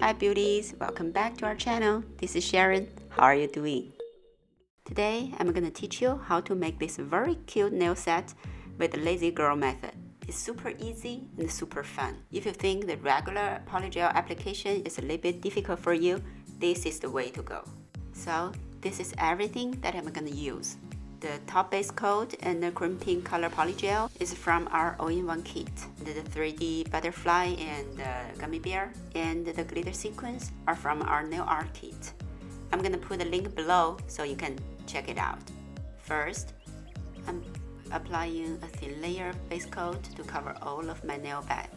Hi beauties, welcome back to our channel. This is Sharon. How are you doing? Today I'm going to teach you how to make this very cute nail set with the lazy girl method. It's super easy and super fun. If you think the regular polygel application is a little bit difficult for you, this is the way to go. So this is everything that I'm going to use. The top base coat and the cream pink color polygel is from our all-in-one kit. The 3D butterfly and the gummy bear and the glitter sequins are from our nail art kit. I'm gonna put a link below so you can check it out. First, I'm applying a thin layer of base coat to cover all of my nail bed.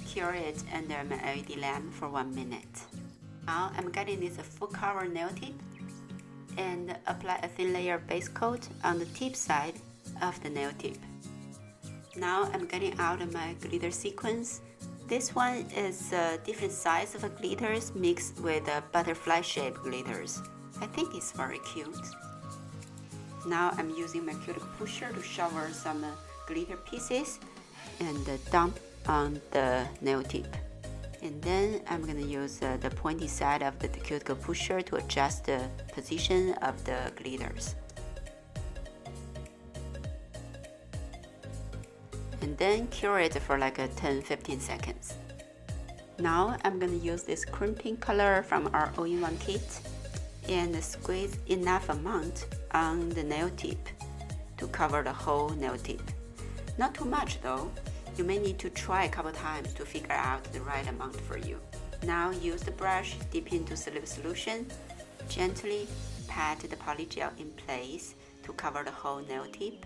Cure it under my LED lamp for 1 minute. Now I'm getting this full cover nail tip and apply a thin layer of base coat on the tip side of the nail tip. Now I'm getting out of my glitter sequins. This one is a different size of glitters mixed with butterfly shaped glitters. I think it's very cute. Now I'm using my cuticle pusher to shower some glitter pieces and dump on the nail tip. And then I'm going to use the pointy side of the cuticle pusher to adjust the position of the glitters. And then cure it for like 10-15 seconds. Now I'm going to use this cream pink color from our all-in-one kit and squeeze enough amount on the nail tip to cover the whole nail tip. Not too much though. You may need to try a couple times to figure out the right amount for you. Now use the brush, dip into solid solution, gently pat the polygel in place to cover the whole nail tip.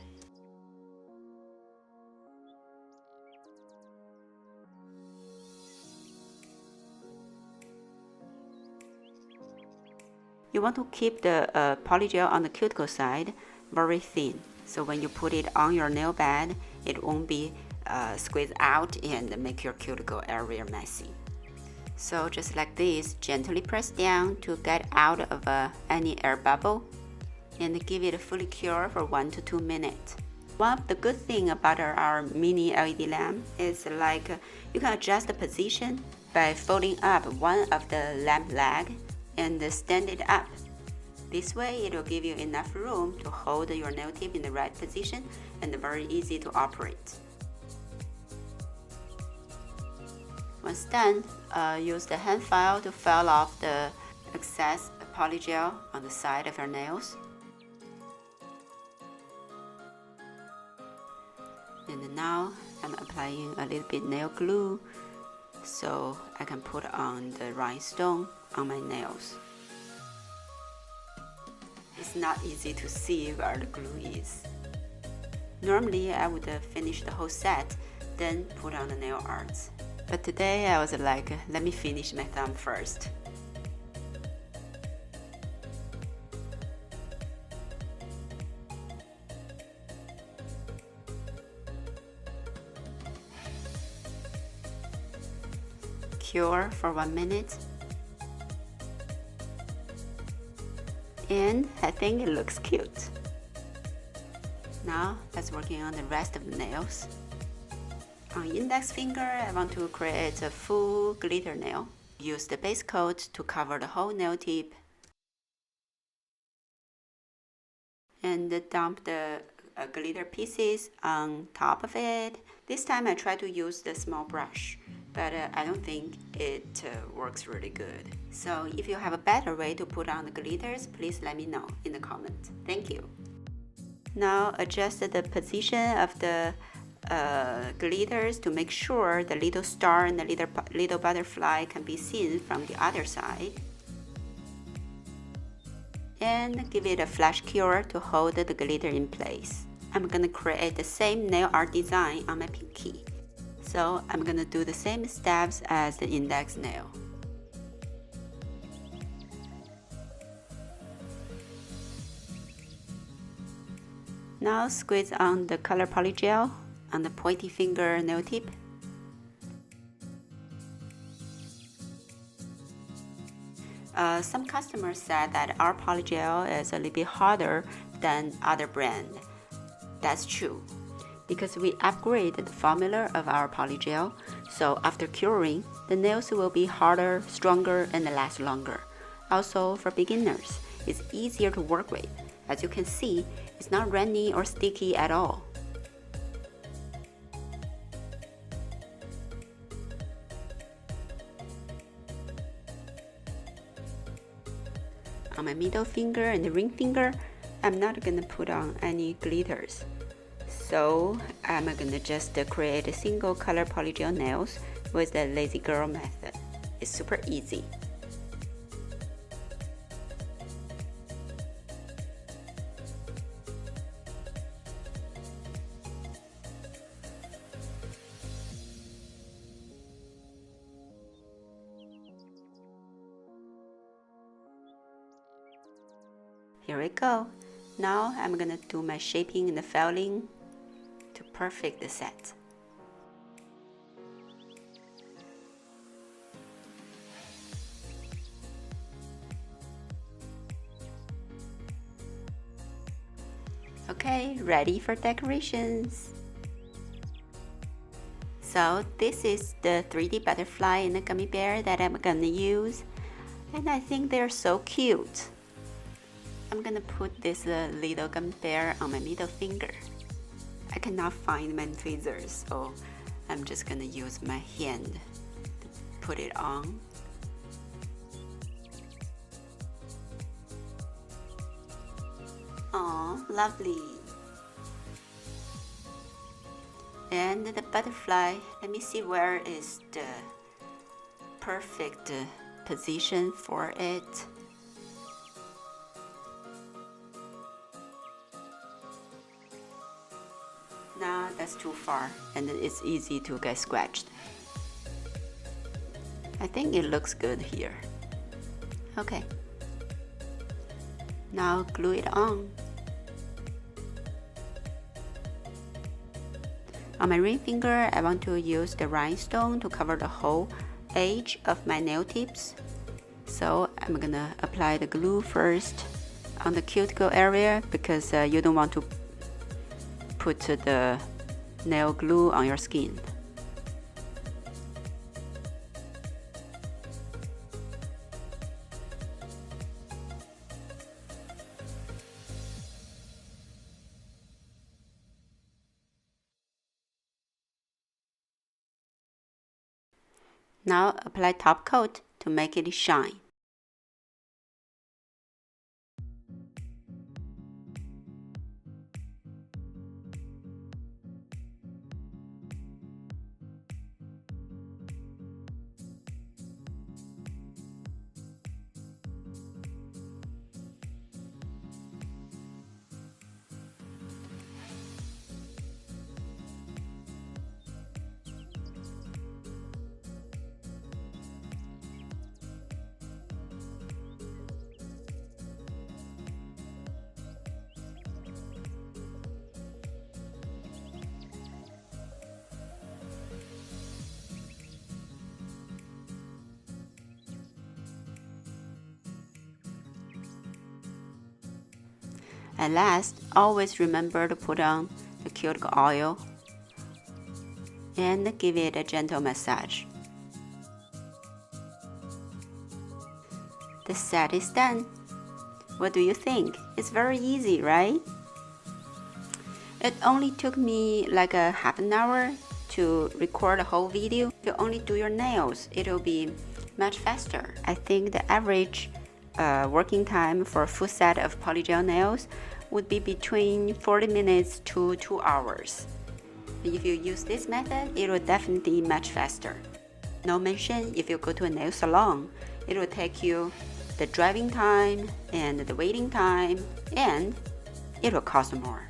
You want to keep the polygel on the cuticle side very thin, so when you put it on your nail bed, it won't be squeeze out and make your cuticle area messy. So just like this, gently press down to get out of any air bubble and give it a fully cure for 1 to 2 minutes. One of the good things about our mini LED lamp is you can adjust the position by folding up one of the lamp leg and stand it up. This way it will give you enough room to hold your nail tip in the right position and very easy to operate. Once done, use the hand file to file off the excess polygel on the side of your nails. And now I'm applying a little bit nail glue so I can put on the rhinestone on my nails. It's not easy to see where the glue is. Normally I would finish the whole set, then put on the nail arts. But today I was like, let me finish my thumb first. Cure for 1 minute. And I think it looks cute. Now let's work on the rest of the nails. On index finger, I want to create a full glitter nail. Use the base coat to cover the whole nail tip. And dump the glitter pieces on top of it. This time I try to use the small brush, but I don't think it works really good. So if you have a better way to put on the glitters, please let me know in the comments. Thank you. Now adjust the position of the glitters to make sure the little star and the little butterfly can be seen from the other side. And give it a flash cure to hold the glitter in place. I'm gonna create the same nail art design on my pinky. So I'm gonna do the same steps as the index nail. Now squeeze on the color polygel on the pointy finger nail tip. Some customers said that our polygel is a little bit harder than other brand. That's true. because we upgraded the formula of our polygel, so after curing, the nails will be harder, stronger, and last longer. Also, for beginners, it's easier to work with. As you can see, it's not runny or sticky at all. On my middle finger and the ring finger, I'm not gonna put on any glitters. So I'm gonna just create a single color polygel nails with the lazy girl method. It's super easy. Here we go. Now I'm gonna do my shaping and the filing to perfect the set. Okay, ready for decorations. So this is the 3D butterfly and the gummy bear that I'm gonna use, and I think they're so cute. I'm gonna put this little gummy bear on my middle finger. I cannot find my tweezers, so I'm just gonna use my hand to put it on. Oh, lovely. And the butterfly, let me see where is the perfect position for it. Nah, that's too far and it's easy to get scratched. I think it looks good here. Okay. Now glue it on. On my ring finger, I want to use the rhinestone to cover the whole edge of my nail tips. So I'm gonna apply the glue first on the cuticle area because you don't want to put the nail glue on your skin. Now apply top coat to make it shine. At last, always remember to put on the cuticle oil and give it a gentle massage. The set is done. What do you think? It's very easy, right? It only took me like a half an hour to record a whole video. If you only do your nails, it will be much faster. I think the average working time for a full set of polygel nails would be between 40 minutes to 2 hours. If you use this method, it will definitely be much faster. No mention if you go to a nail salon, it will take you the driving time and the waiting time, and it will cost more.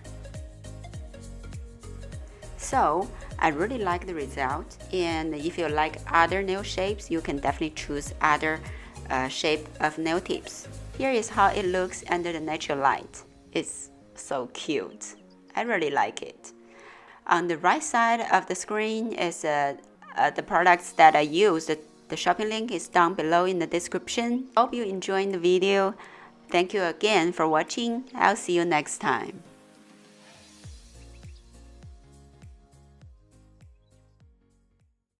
So I really like the result, and if you like other nail shapes, you can definitely choose other shape of nail tips. Here is how it looks under the natural light. It's so cute. I really like it. On the right side of the screen is the products that I used. The shopping link is down below in the description. Hope you enjoyed the video. Thank you again for watching. I'll see you next time.